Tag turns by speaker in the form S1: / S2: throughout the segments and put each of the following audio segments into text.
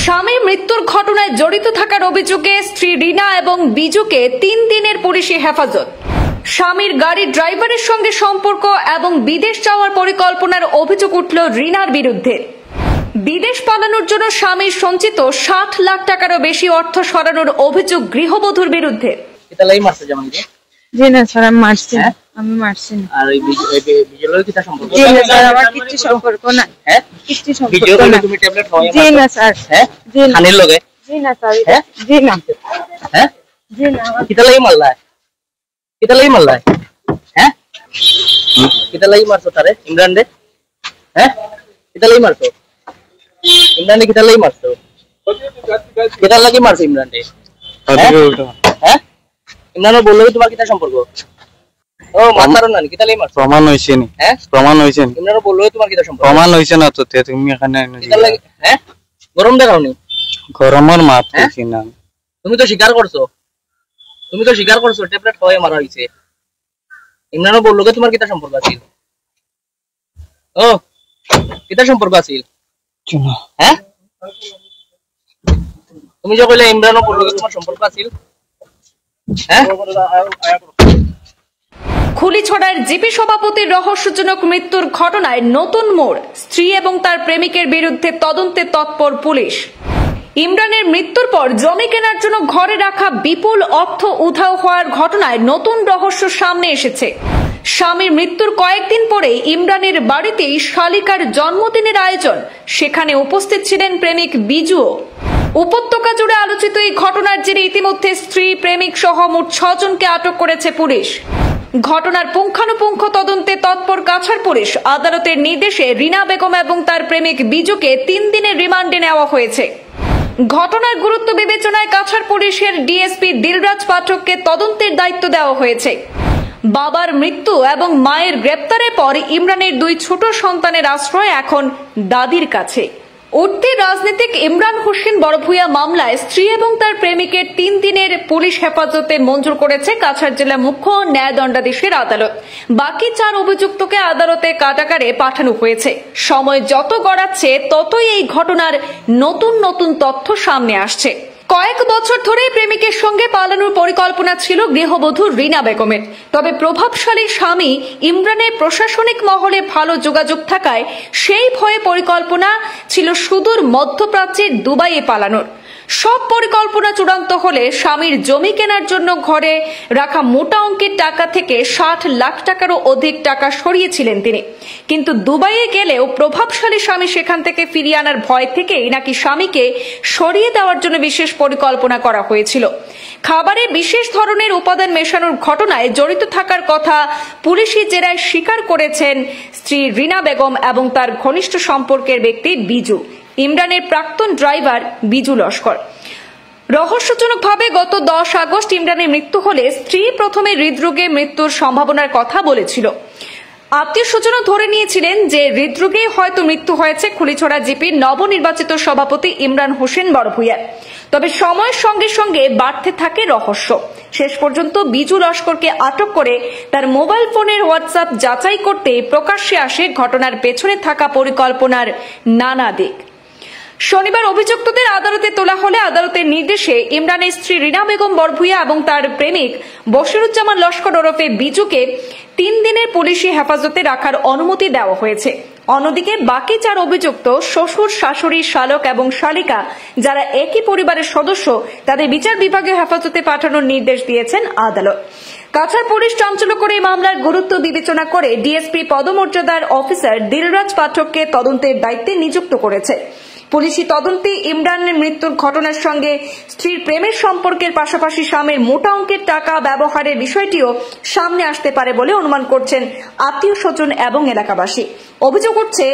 S1: স্বামীর মৃত্যুর ঘটনায় জড়িত থাকার অভিযোগে স্ত্রী রিনা এবং বিজুকে 3 দিনের পুলিশি হেফাজত। স্বামীর গাড়ির ড্রাইভারের সঙ্গে সম্পর্ক এবং বিদেশ যাওয়ার পরিকল্পনার অভিযোগ উঠল রিনার বিরুদ্ধে। বিদেশ পালানোর জন্য স্বামীর সঞ্চিত 60 লাখ টাকারও বেশি অর্থ সরানোর অভিযোগ গৃহবধূর বিরুদ্ধে।
S2: জি না স্যার, আমি মারছি না।
S3: আর ওই বিজলের কি সম্পর্ক?
S2: জি না স্যার, আমার কিচ্ছু সম্পর্ক নাই।
S3: হ্যাঁ,
S2: কিচ্ছু সম্পর্ক নাই।
S3: তুমি ট্যাবলেট খাওয়াই?
S2: জি না স্যার।
S3: হ্যাঁ,
S2: জি না।
S3: খানির লগে?
S2: জি না স্যার।
S3: হ্যাঁ,
S2: জি না।
S3: হ্যাঁ,
S2: জি না।
S3: কিতা লাগি মারলা? কিতা লাগি মারলা? হ্যাঁ, কিতা লাগি মারছো তারে? ইমরান রে? হ্যাঁ, কিতা লাগি মারছো? ইমরান রে কিতা লাগি মারছো? কিতা লাগি মারছো ইমরান রে? হ্যাঁ, ইমরান বললো তোমার কিতা সম্পর্ক? ও মাতারো না, কিতা লাগি মারছো?
S4: প্রমাণ হইছে নি?
S3: হ্যাঁ,
S4: প্রমাণ হইছে নি?
S3: ইমরান বললো তোমার কিতা সম্পর্ক?
S4: প্রমাণ হইছে না তো, তুমি এখানে
S3: কিতা লাগি? হ্যাঁ, গরম দেখাওনি?
S4: গরমের মাপ হইছে না।
S3: তুমি তো স্বীকার করছো, ট্যাবলেট খাওয়াই মারা হইছে। ইমরান বললো তোমার কিতা সম্পর্ক আছিল? ও কিতা সম্পর্ক আছিল? হ্যাঁ, তুমি যে কইলে ইমরান বললো তোমার সম্পর্ক আছিল? হ্যাঁ,
S1: খুলিছড়ার জিপি সভাপতির রহস্যজনক মৃত্যুর ঘটনায় নতুন মোড়। স্ত্রী এবং তার প্রেমিকের বিরুদ্ধে তদন্তে তৎপর পুলিশ। ইমরানের মৃত্যুর পর জমি কেনার জন্য ঘরে রাখা বিপুল অর্থ উধাও হওয়ার ঘটনায় নতুন রহস্য সামনে এসেছে। স্বামীর মৃত্যুর কয়েকদিন পরে ইমরানের বাড়িতেই শালিকার জন্মদিনের আয়োজন। সেখানে উপস্থিত ছিলেন প্রেমিক বিজুও। উপত্যকা জুড়ে আলোচিত এই ঘটনার জেরে ইতিমধ্যে স্ত্রী, প্রেমিক সহ মোট 6 জনকে আটক করেছে পুলিশ। ঘটনার পুঙ্খানুপুঙ্খ তদন্তে তৎপর কাছাড় পুলিশ। আদালতের নির্দেশে রিনা বেগম এবং তার প্রেমিক বিজুকে 3 দিনের রিমান্ডে নেওয়া হয়েছে। ঘটনার গুরুত্ব বিবেচনায় কাছাড় পুলিশের ডিএসপি দিলরাজ পাঠককে তদন্তের দায়িত্ব দেওয়া হয়েছে। বাবার মৃত্যু এবং মায়ের গ্রেপ্তারের পর ইমরানের 2 ছোট সন্তানের আশ্রয় এখন দাদির কাছে। উঠতি রাজনীতিক ইমরান হোসেন বড়ভূয়া মামলায় স্ত্রী এবং তার প্রেমিকের 3 দিনের পুলিশ হেফাজতে মঞ্জুর করেছে কাছাড় জেলা মুখ্য ন্যায়দণ্ডাধীশের আদালত। বাকি 4 অভিযুক্তকে আদালতে কারাগারে পাঠানো হয়েছে। সময় যত গড়াচ্ছে ততই এই ঘটনার নতুন নতুন তথ্য সামনে আসছে। কয়েক বছর ধরে প্রেমিকের সঙ্গে পালানোর পরিকল্পনা ছিল গৃহবধূ রিনা বেগমের। তবে প্রভাবশালী স্বামী ইমরানের প্রশাসনিক মহলে ভালো যোগাযোগ থাকায় সেই ভয়ে পরিকল্পনা ছিল সুদূর মধ্যপ্রাচ্যের দুবাইয়ে পালানোর। সব পরিকল্পনা চূড়ান্ত হলে স্বামীর জমি কেনার জন্য ঘরে রাখা মোটা অঙ্কের টাকা থেকে 60 লাখ টাকারও অধিক টাকা সরিয়েছিলেন তিনি। কিন্তু দুবাইয়ে গেলেও প্রভাবশালী স্বামী সেখান থেকে ফিরিয়ে আনার ভয় থেকেই নাকি স্বামীকে সরিয়ে দেওয়ার জন্য বিশেষ পরিকল্পনা করা হয়েছিল। খাবারে বিশেষ ধরনের উপাদান মেশানোর ঘটনায় জড়িত থাকার কথা পুলিশি জেরায় স্বীকার করেছেন স্ত্রী রিনা বেগম এবং তার ঘনিষ্ঠ সম্পর্কের ব্যক্তি বিজু, ইমরানের প্রাক্তন ড্রাইভার বিজু লস্কর। রহস্যজনকভাবে গত 10 আগস্ট ইমরানের মৃত্যু হলে স্ত্রী প্রথমে হৃদরোগে মৃত্যুর সম্ভাবনার কথা বলেছিল। আত্মীয় স্বজনও ধরে নিয়েছিলেন যে হৃদরোগে হয়তো মৃত্যু হয়েছে খুলিছড়া জিপির নবনির্বাচিত সভাপতি ইমরান হোসেন বড়ভূয়ার। তবে সময়ের সঙ্গে সঙ্গে বাড়তে থাকে রহস্য। শেষ পর্যন্ত বিজু লস্করকে আটক করে তার মোবাইল ফোনের হোয়াটসঅ্যাপ যাচাই করতে প্রকাশ্যে আসে ঘটনার পেছনে থাকা পরিকল্পনার নানা দিক। শনিবার অভিযুক্তদের আদালতে তোলা হলে আদালতের নির্দেশে ইমরানের স্ত্রী রিনা বেগম বড়ভূয়া এবং তার প্রেমিক বশিরুজ্জামান লস্কর ওরফে বিজুকে 3 দিনের পুলিশি হেফাজতে রাখার অনুমতি দেওয়া হয়েছে। অন্যদিকে বাকি 4 অভিযুক্ত শ্বশুর, শাশুড়ি, শালক এবং শালিকা যারা একই পরিবারের সদস্য তাদের বিচার বিভাগীয় হেফাজতে পাঠানোর নির্দেশ দিয়েছেন আদালত। কাছাড় পুলিশ চাঞ্চল্যকর এই মামলার গুরুত্ব বিবেচনা করে ডিএসপি পদমর্যাদার অফিসার দিলরাজ পাঠককে তদন্তের দায়িত্বে নিযুক্ত করেছে। পুলিশি তদন্তে ইমরানের মৃত্যুর ঘটনার সঙ্গে স্ত্রীর প্রেমের সম্পর্কের পাশাপাশি স্বামীর মোটা অঙ্কের টাকা ব্যবহারের বিষয়টিও সামনে আসতে পারে বলে অনুমান করছেন আত্মীয় স্বজন এবং এলাকাবাসী। অভিযোগ উঠছে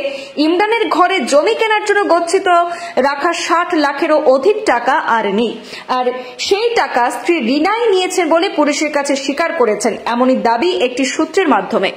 S1: ইমরানের ঘরে জমি কেনার জন্য গচ্ছিত রাখা 60 লাখেরও অধিক টাকা আর নেই, আর সেই টাকা স্ত্রী রিনাই নিয়েছেন বলে পুলিশের কাছে স্বীকার করেছেন এমনই দাবি একটি সূত্রের মাধ্যমে।